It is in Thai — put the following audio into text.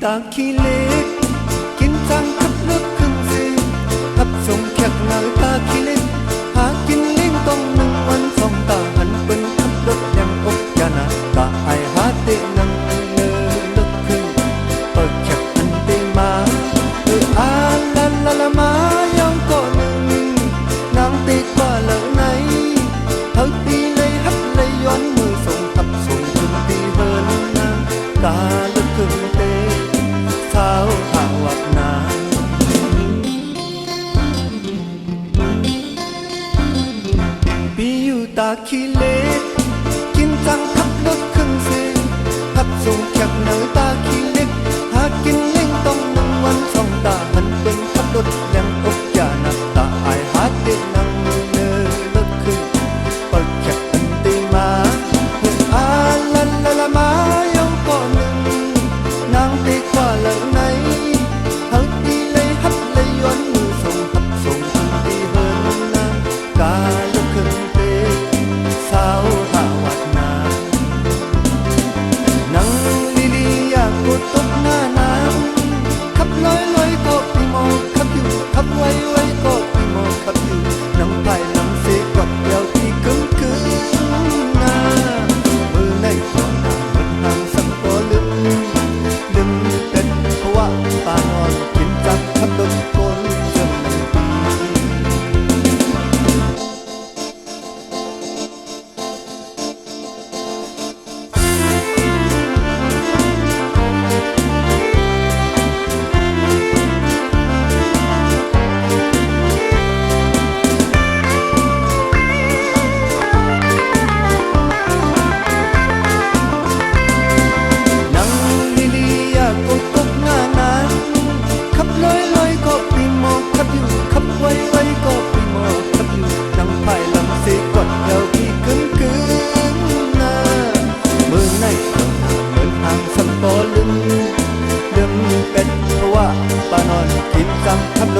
ตาขี้เล็กกินจังขับรถขึ้นสิขับส่งแขกนาตาขี้เล็กหากินเลี้ยงต้องหนึ่งวันสองตาหันเป็นขับรถยังอกยานาตาไอหาเตนังเนรถขึ้นเปิดแขกอันเตมาอาลาลาลามายองก็หนึ่งนางเตกว่าเหล่าไหนเธอตีเลยฮับเลยย้อนมือส่งขับส่งถึงตีเฮินนางตาลุกขึ้นเตสาวหาวักนาปีอยู่ตาขี้เล็กกินจังขับรถขึ้นสิขับส่งแขกนาตาขี้เล็กหากินเลี้ยงต้องหนึ่งวันสองตาหันเป็นขับรถแรงอกยานาตาไอหาเตนังเนรถขึ้นเปิดแขกอันเตมาอาลาลาลามายองก็หนึ่งนางเตกว่าเหล่าไหนเฮาตีเลยฮับเลยย้อนมือส่งขับส่งถึงตีเฮินนางกาลุกขึ้นเตสาวหาวัดนานังลิลีอยากกดตกหน้านางขับลอยลอยก็ปีโมขับอยู่ขับไวไวก็ปีโมขับอยู่นังไผ่นังเสกวัดเดียวที่กึ่งกึ่งนามือในก่อนนางเหมือนนางสังก็ลืมเป็นเพราะว่าปานอนกินจังขับรถโกนจนในปีนังลิลีอยากกดตกหน้านางขับลอยลอยก็ปีโมขับอยู่ขับไวไวก็ปีโมขับอยู่นังไผ่ลำเสกวัดเดียวที่กึ่งกึ่งนามือในก่อนนางเหมือนหางสังก็ลืมเป็ดเพราะว่าปานอนกินจังขับรถ